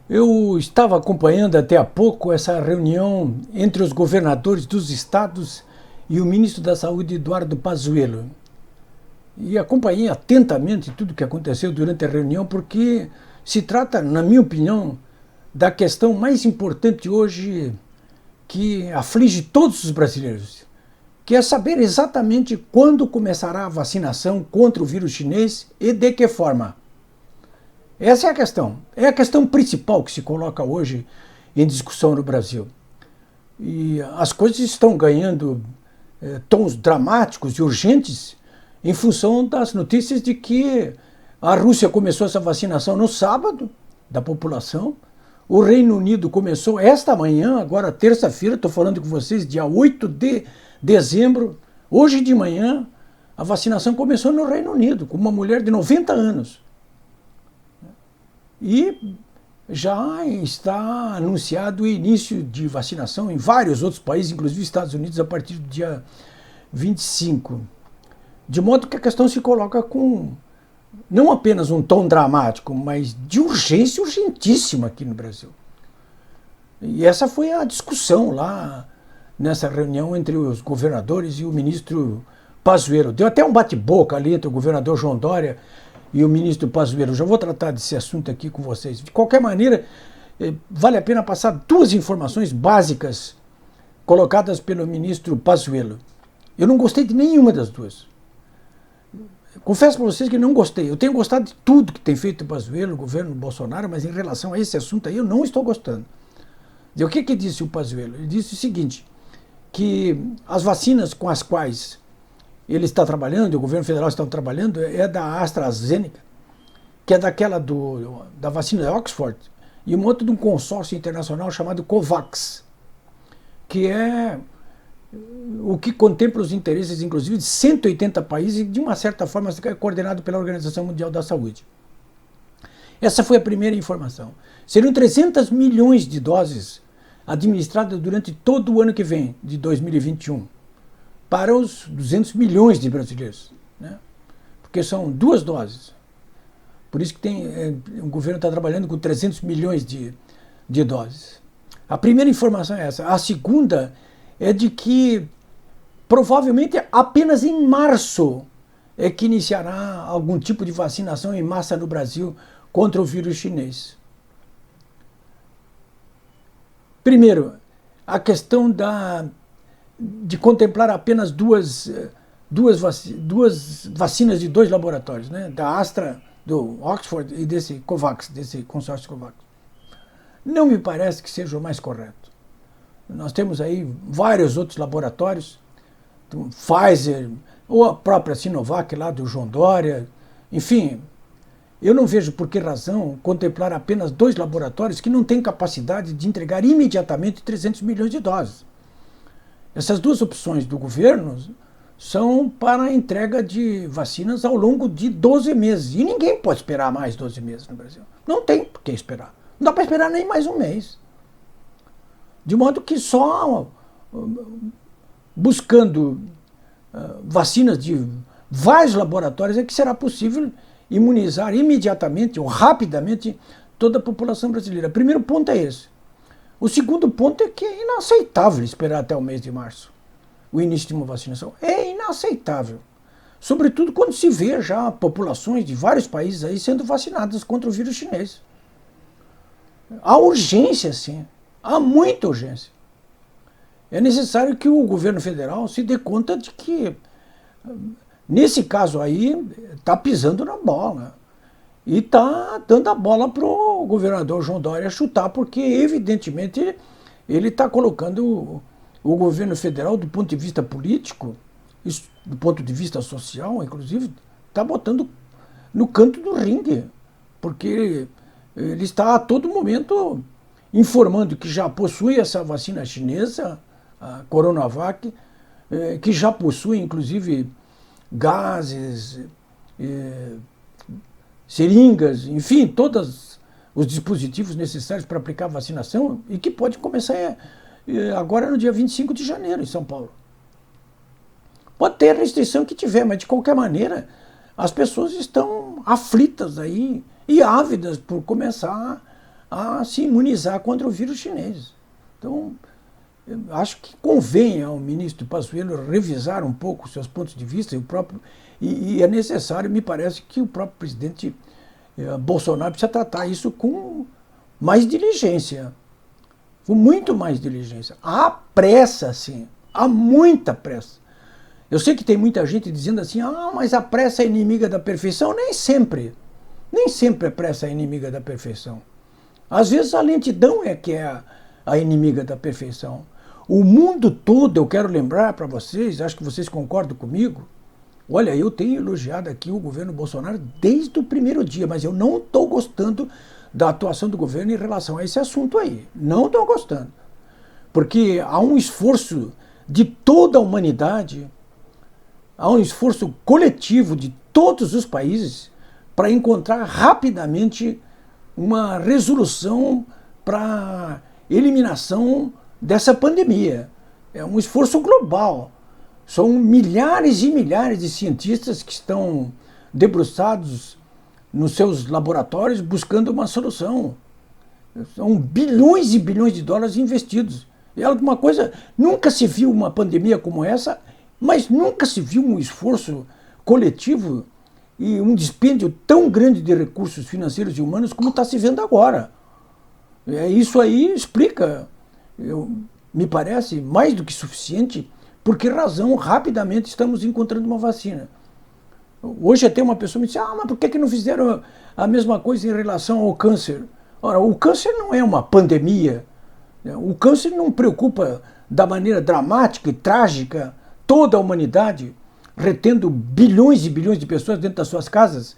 Eu estava acompanhando até há pouco essa reunião entre os governadores dos estados e o ministro da Saúde, Eduardo Pazuello. E acompanhei atentamente tudo o que aconteceu durante a reunião, porque se trata, na minha opinião, da questão mais importante hoje que aflige todos os brasileiros, que é saber exatamente quando começará a vacinação contra o vírus chinês e de que forma. Essa é a questão. É a questão principal que se coloca hoje em discussão no Brasil. E as coisas estão ganhando tons dramáticos e urgentes em função das notícias de que a Rússia começou essa vacinação no sábado da população. O Reino Unido começou esta manhã, agora terça-feira, estou falando com vocês, dia 8 de dezembro. Hoje de manhã, a vacinação começou no Reino Unido, com uma mulher de 90 anos. E já está anunciado o início de vacinação em vários outros países, inclusive Estados Unidos, a partir do dia 25. De modo que a questão se coloca com não apenas um tom dramático, mas de urgência urgentíssima aqui no Brasil. E essa foi a discussão lá nessa reunião entre os governadores e o ministro Pazuello. Deu até um bate-boca ali entre o governador João Dória e o ministro Pazuello. Já vou tratar desse assunto aqui com vocês. De qualquer maneira, vale a pena passar duas informações básicas colocadas pelo ministro Pazuello. Eu não gostei de nenhuma das duas. Confesso para vocês que não gostei. Eu tenho gostado de tudo que tem feito o Pazuello, o governo Bolsonaro, mas em relação a esse assunto aí eu não estou gostando. E o que disse o Pazuello? Ele disse o seguinte, que as vacinas com as quais ele está trabalhando, o governo federal está trabalhando, é da AstraZeneca, que é daquela da vacina de Oxford, e um outro de um consórcio internacional chamado COVAX, que é o que contempla os interesses, inclusive, de 180 países e, de uma certa forma, é coordenado pela Organização Mundial da Saúde. Essa foi a primeira informação. Seriam 300 milhões de doses administradas durante todo o ano que vem, de 2021, para os 200 milhões de brasileiros, né? Porque são duas doses. Por isso que o governo está trabalhando com 300 milhões de doses. A primeira informação é essa. A segunda é de que provavelmente apenas em março é que iniciará algum tipo de vacinação em massa no Brasil contra o vírus chinês. Primeiro, a questão de contemplar apenas duas vacinas de dois laboratórios, né? Da Astra, do Oxford e desse COVAX, desse consórcio COVAX. Não me parece que seja o mais correto. Nós temos aí vários outros laboratórios, Pfizer, ou a própria Sinovac lá do João Dória, enfim, eu não vejo por que razão contemplar apenas dois laboratórios que não têm capacidade de entregar imediatamente 300 milhões de doses. Essas duas opções do governo são para a entrega de vacinas ao longo de 12 meses. E ninguém pode esperar mais 12 meses no Brasil. Não tem por que esperar. Não dá para esperar nem mais um mês. De modo que só buscando vacinas de vários laboratórios é que será possível imunizar imediatamente ou rapidamente toda a população brasileira. O primeiro ponto é esse. O segundo ponto é que é inaceitável esperar até o mês de março o início de uma vacinação. É inaceitável. Sobretudo quando se vê já populações de vários países aí sendo vacinadas contra o vírus chinês. Há urgência, sim. Há muita urgência. É necessário que o governo federal se dê conta de que, nesse caso aí, está pisando na bola. E está dando a bola para o governador João Dória chutar, porque, evidentemente, ele está colocando o governo federal, do ponto de vista político, do ponto de vista social, inclusive, está botando no canto do ringue. Porque ele está a todo momento informando que já possui essa vacina chinesa, a Coronavac, que já possui, inclusive, gases, seringas, enfim, todos os dispositivos necessários para aplicar a vacinação e que pode começar agora no dia 25 de janeiro em São Paulo. Pode ter a restrição que tiver, mas de qualquer maneira as pessoas estão aflitas aí e ávidas por começar a se imunizar contra o vírus chinês. Então, eu acho que convém ao ministro Pazuello revisar um pouco seus pontos de vista e é necessário, me parece, que o próprio presidente Bolsonaro precisa tratar isso com mais diligência, com muito mais diligência. Há pressa, sim, há muita pressa. Eu sei que tem muita gente dizendo assim, mas a pressa é inimiga da perfeição. Nem sempre a pressa é inimiga da perfeição. Às vezes a lentidão é que é a inimiga da perfeição. O mundo todo, eu quero lembrar para vocês, acho que vocês concordam comigo, olha, eu tenho elogiado aqui o governo Bolsonaro desde o primeiro dia, mas eu não estou gostando da atuação do governo em relação a esse assunto aí. Não estou gostando. Porque há um esforço de toda a humanidade, há um esforço coletivo de todos os países para encontrar rapidamente uma resolução para eliminação dessa pandemia. É um esforço global. São milhares e milhares de cientistas que estão debruçados nos seus laboratórios buscando uma solução. São bilhões e bilhões de dólares investidos. É alguma coisa, nunca se viu uma pandemia como essa, mas nunca se viu um esforço coletivo e um dispêndio tão grande de recursos financeiros e humanos como está se vendo agora. Isso aí explica, me parece, mais do que suficiente, por que razão rapidamente estamos encontrando uma vacina. Hoje até uma pessoa me disse, mas por que não fizeram a mesma coisa em relação ao câncer? Ora, o câncer não é uma pandemia. O câncer não preocupa da maneira dramática e trágica toda a humanidade, retendo bilhões e bilhões de pessoas dentro das suas casas,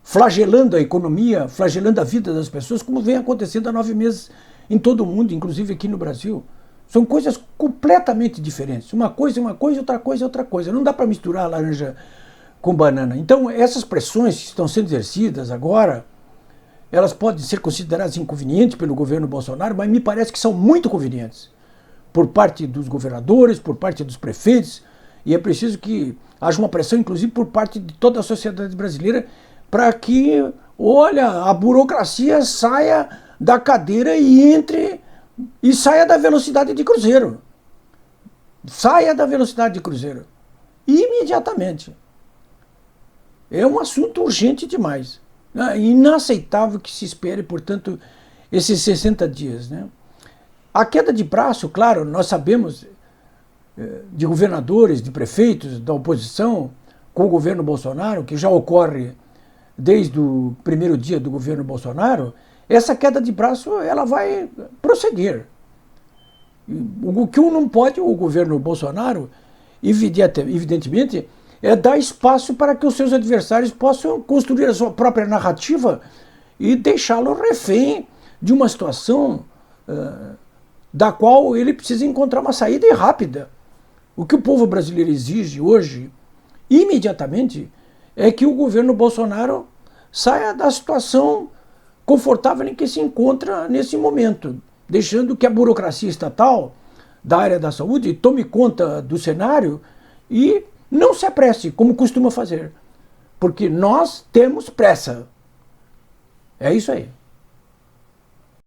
flagelando a economia, flagelando a vida das pessoas, como vem acontecendo há 9 meses em todo o mundo, inclusive aqui no Brasil. São coisas completamente diferentes. Uma coisa é uma coisa, outra coisa é outra coisa. Não dá para misturar laranja com banana. Então, essas pressões que estão sendo exercidas agora, elas podem ser consideradas inconvenientes pelo governo Bolsonaro, mas me parece que são muito convenientes por parte dos governadores, por parte dos prefeitos, e é preciso que haja uma pressão, inclusive, por parte de toda a sociedade brasileira, para que, olha, a burocracia saia da cadeira e saia da velocidade de cruzeiro. Saia da velocidade de cruzeiro. Imediatamente. É um assunto urgente demais. Inaceitável que se espere, portanto, esses 60 dias. Né? A queda de braço, claro, nós sabemos de governadores, de prefeitos, da oposição, com o governo Bolsonaro, que já ocorre desde o primeiro dia do governo Bolsonaro, essa queda de braço ela vai prosseguir. O que não pode o governo Bolsonaro, evidentemente, é dar espaço para que os seus adversários possam construir a sua própria narrativa e deixá-lo refém de uma situação da qual ele precisa encontrar uma saída rápida. O que o povo brasileiro exige hoje, imediatamente, é que o governo Bolsonaro saia da situação confortável em que se encontra nesse momento, deixando que a burocracia estatal da área da saúde tome conta do cenário e não se apresse, como costuma fazer, porque nós temos pressa. É isso aí.